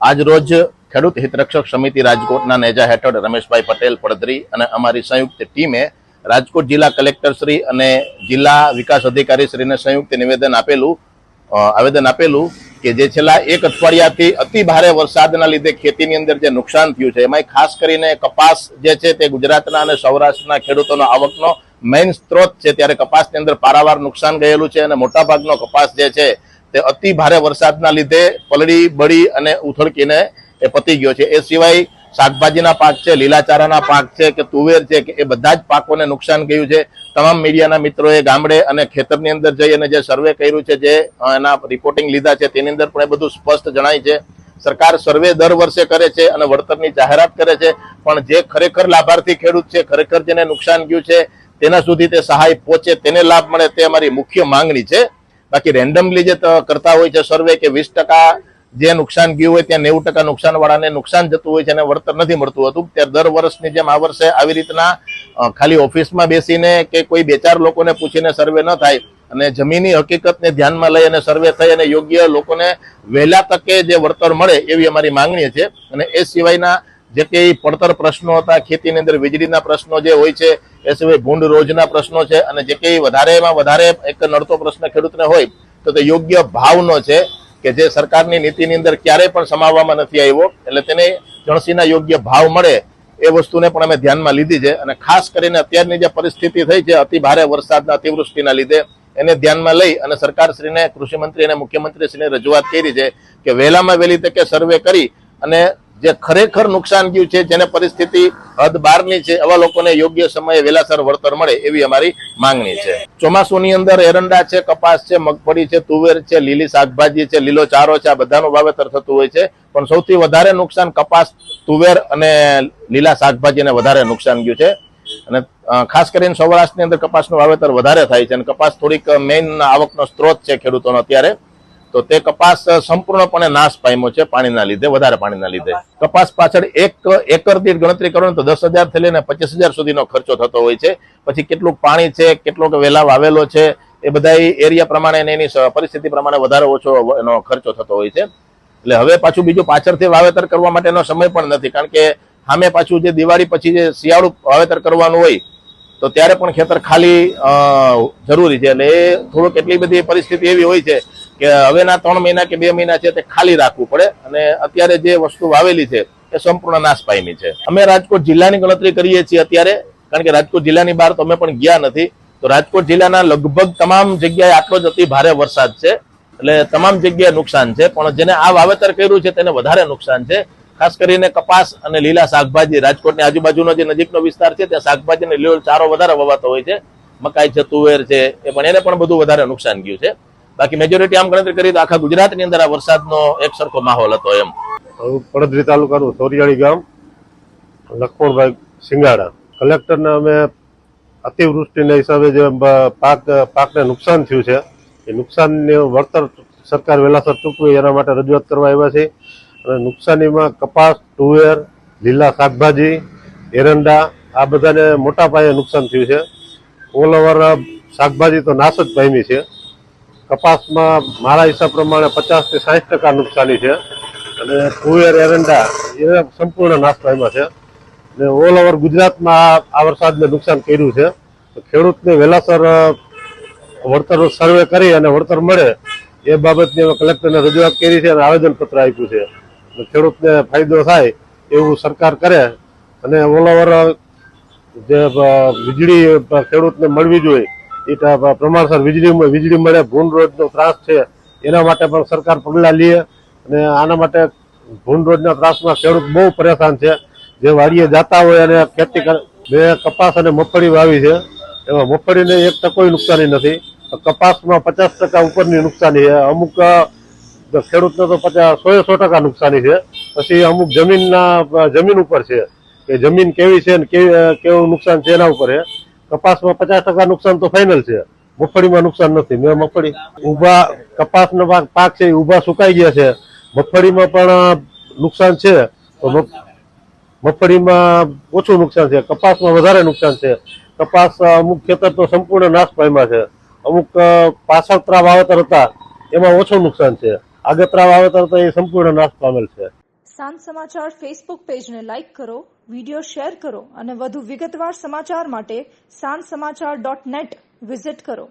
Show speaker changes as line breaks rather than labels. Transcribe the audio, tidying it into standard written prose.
આજ રોજ ખેડૂત હિતરક્ષક સમિતિ રાજકોટના નેજા હેઠળ રમેશભાઈ પટેલ પડધરી અને અમારી સંયુક્ત ટીમે રાજકોટ જિલ્લા કલેક્ટર શ્રી અને જિલ્લા વિકાસ અધિકારી શ્રીને સંયુક્ત આવેદન આપેલું કે જે છેલ્લા એક અઠવાડિયાથી અતિ ભારે વરસાદના લીધે ખેતીની અંદર જે નુકસાન થયું છે એમાં ખાસ કરીને કપાસ જે છે તે ગુજરાતના અને સૌરાષ્ટ્રના ખેડૂતોનો આવકનો મેઇન સ્ત્રોત છે, ત્યારે કપાસની અંદર પારાવાર નુકસાન ગયેલું છે અને મોટાભાગનો કપાસ જે છે તે અતિ ભારે વરસાદના લીધે પલળી બળી અને ઉથળકીને એ પતી ગયો છે। એ સિવાય શાકભાજીના પાક છે, લીલાચારાના પાક છે કે તુવેર છે કે એ બધા જ પાકોને નુકસાન ગયું છે। તમામ મીડિયાના મિત્રોએ ગામડે અને ખેતરની અંદર જઈ અને જે સર્વે કર્યું છે, જે એના રિપોર્ટિંગ લીધા છે, તેની અંદર પણ એ બધું સ્પષ્ટ જણાય છે। સરકાર સર્વે દર વર્ષે કરે છે અને વળતરની જાહેરાત કરે છે, પણ જે ખરેખર લાભાર્થી ખેડૂત છે, ખરેખર જેને નુકસાન ગયું છે તેના સુધી તે સહાય પહોંચે, તેને લાભ મળે, તે અમારી મુખ્ય માંગણી છે। બાકી રેન્ડમલી જે કરતા હોય છે સર્વે કે 20% જે નુકસાન ગયું હોય ત્યાં 90% નુકસાન વાળાને નુકસાન જતું હોય છે અને વળતર નથી મળતું હતું, ત્યારે દર વર્ષની જેમ આ વર્ષે આવી રીતના ખાલી ઓફિસમાં બેસીને કે કોઈ 2-4 લોકોને પૂછીને સર્વે ન થાય અને જમીની હકીકતને ધ્યાનમાં લઈ અને સર્વે થઈ અને યોગ્ય લોકોને વહેલા તકે જે વળતર મળે એવી અમારી માંગણી છે। અને એ સિવાયના જે કંઈ પડતર પ્રશ્નો હતા, ખેતીની અંદર વીજળીના પ્રશ્નો જે હોય છે, એ સિવાય ભૂંડ રોજના પ્રશ્નો છે અને જે કંઈ વધારેમાં વધારે એક નડતો પ્રશ્ન ખેડૂતને હોય તો તે યોગ્ય ભાવનો છે કે જે સરકારની નીતિની અંદર ક્યારેય પણ સમાવવામાં નથી આવ્યો, એટલે તેને જણસીના યોગ્ય ભાવ મળે એ વસ્તુને પણ અમે ધ્યાનમાં લીધી છે। અને ખાસ કરીને અત્યારની જે પરિસ્થિતિ થઈ છે અતિ ભારે વરસાદના અતિવૃષ્ટિના લીધે એને ધ્યાનમાં લઈ અને સરકારશ્રીને, કૃષિમંત્રી અને મુખ્યમંત્રીશ્રીને રજૂઆત કરી છે કે વહેલામાં વહેલી તકે સર્વે કરી અને જે ખરેખર નુકસાન ગયું છે, જેને પરિસ્થિતિ હદ બહારની છે, એવા લોકોને યોગ્ય સમયે વહેલાસર વળતર મળે એવી અમારી માંગણી છે। ચોમાસુની અંદર એરંડા છે, કપાસ છે, મગફળી છે, તુવેર છે, લીલી શાકભાજી છે, લીલો ચારો છે, આ બધાનું વાવેતર થતું હોય છે, પણ સૌથી વધારે નુકસાન કપાસ, તુવેર અને લીલા શાકભાજીને વધારે નુકસાન ગયું છે। અને ખાસ કરીને સૌરાષ્ટ્રની અંદર કપાસનું વાવેતર વધારે થાય છે અને કપાસ થોડીક મેઇન આવકનો સ્ત્રોત છે ખેડૂતોનો અત્યારે, તો તે કપાસ સંપૂર્ણપણે નાશ પામ્યો છે પાણીના લીધે, વધારે પાણીના લીધે। કપાસ પાછળ એક એકર દીઠ ગણતરી કરો ને તો 10,000 થી લઈને 25,000 સુધીનો ખર્ચો થતો હોય છે। પછી કેટલું પાણી છે, કેટલો વેલા વાવેલો છે, એ બધા એરિયા પ્રમાણે એની પરિસ્થિતિ પ્રમાણે વધારે ઓછો એનો ખર્ચો થતો હોય છે। એટલે હવે પાછું બીજું પાછળથી વાવેતર કરવા માટેનો સમય પણ નથી, કારણ કે સામે પાછું જે દિવાળી પછી જે શિયાળુ વાવેતર કરવાનું હોય તો ત્યારે પણ ખેતર ખાલી જરૂરી છે। એટલે એ થોડુંક એટલી બધી પરિસ્થિતિ એવી હોય છે કે હવેના 3 મહિના કે 2 મહિના છે તે ખાલી રાખવું પડે અને અત્યારે જે વસ્તુ વાવેલી છે એ સંપૂર્ણ નાશ પામી છે। અમે રાજકોટ જિલ્લાની ગણતરી કરીએ છીએ અત્યારે, કારણ કે રાજકોટ જિલ્લાની બહાર તો અમે પણ ગયા નથી, તો રાજકોટ જિલ્લાના લગભગ તમામ જગ્યાએ આટલો જ અતિ ભારે વરસાદ છે, એટલે તમામ જગ્યાએ નુકસાન છે, પણ જેને આ વાવેતર કર્યું છે તેને વધારે નુકસાન છે। ખાસ કરીને કપાસ અને લીલા શાકભાજી, રાજકોટની આજુબાજુનો જે નજીકનો વિસ્તાર છે ત્યાં શાકભાજી અને લીલો ચારો વધારે વવાતો હોય છે, મકાઈ છે, તુવેર છે, એ પણ એને પણ બધું વધારે નુકસાન ગયું છે। બાકી મેજોરિટી આમ ગણતરી કરી તો આખા ગુજરાતની અંદર આ વરસાદનો એક સરખો માહોલ હતો એમ।
પડધરી તાલુકાનું સોરિયાળી ગામ, લખમણભાઈ સિંગાડા। કલેક્ટરને અમે અતિવૃષ્ટિના હિસાબે જે પાકને નુકસાન થયું છે એ નુકસાનને વળતર સરકાર વહેલાસર ચૂકવે એના માટે રજૂઆત કરવા આવ્યા છે। અને નુકસાનીમાં કપાસ, તુવેર, લીલા શાકભાજી, એરંડા આ બધાને મોટા પાયે નુકસાન થયું છે। ઓલ ઓવર શાકભાજી તો નાશ જ પામી છે। કપાસમાં મારા હિસાબ પ્રમાણે 50 થી 60% નુકસાની છે અને તુવેર, એરંડા એ સંપૂર્ણ નાશ પામ્યા છે। અને ઓલ ઓવર ગુજરાતમાં આ વરસાદને નુકસાન કર્યું છે, તો ખેડૂતને વહેલાસર વળતર સર્વે કરી અને વળતર મળે એ બાબતની અમે કલેક્ટરને રજૂઆત કરી છે અને આવેદનપત્ર આપ્યું છે। ખેડૂતને ફાયદો થાય એવું સરકાર કરે અને ઓલ ઓવર જે વીજળી ખેડૂતને મળવી જોઈએ એ પ્રમાણસર વીજળી મળે, ભૂંડ રોજનો ત્રાસ છે એના માટે પણ સરકાર પગલાં લે। અને આના માટે ભૂંડ રોજના ત્રાસમાં ખેડૂત બહુ પરેશાન છે, જે વાડીએ જતા હોય અને ખેતી મેં કપાસ અને મગફળી વાવી છે, એમાં મગફળીને 1% નુકસાની નથી, કપાસમાં 50% ઉપરની નુકસાની છે, અમુક ખેડૂતને તો 100% નુકસાની છે। પછી અમુક જમીન ઉપર છે કે જમીન કેવી છે ને કેવું નુકસાન છે એના ઉપર છે। કપાસમાં 50% નુકસાન તો ફાઇનલ છે, મગફળીમાં નુકસાન નથી। મેં મગફળી ઊભા કપાસનો પાક છે એ ઊભા સુકાઈ ગયા છે, મગફળીમાં પણ નુકસાન છે, તો મગફળીમાં ઓછું નુકસાન છે, કપાસમાં વધારે નુકસાન છે। કપાસ અમુક ખેતર તો સંપૂર્ણ નાશ પામ્યા છે, અમુક પાછળતરા વાવેતર હતા એમાં ઓછું નુકસાન છે, આગતરા વાવેતર તો એ સંપૂર્ણ નાશ પામેલ છે।
સાંજ સમાચાર ફેસબુક પેજને લાઇક કરો, વિડીયો શેર કરો અને વધુ વિગતવાર સમાચાર માટે sanssamachar.net વિઝિટ કરો.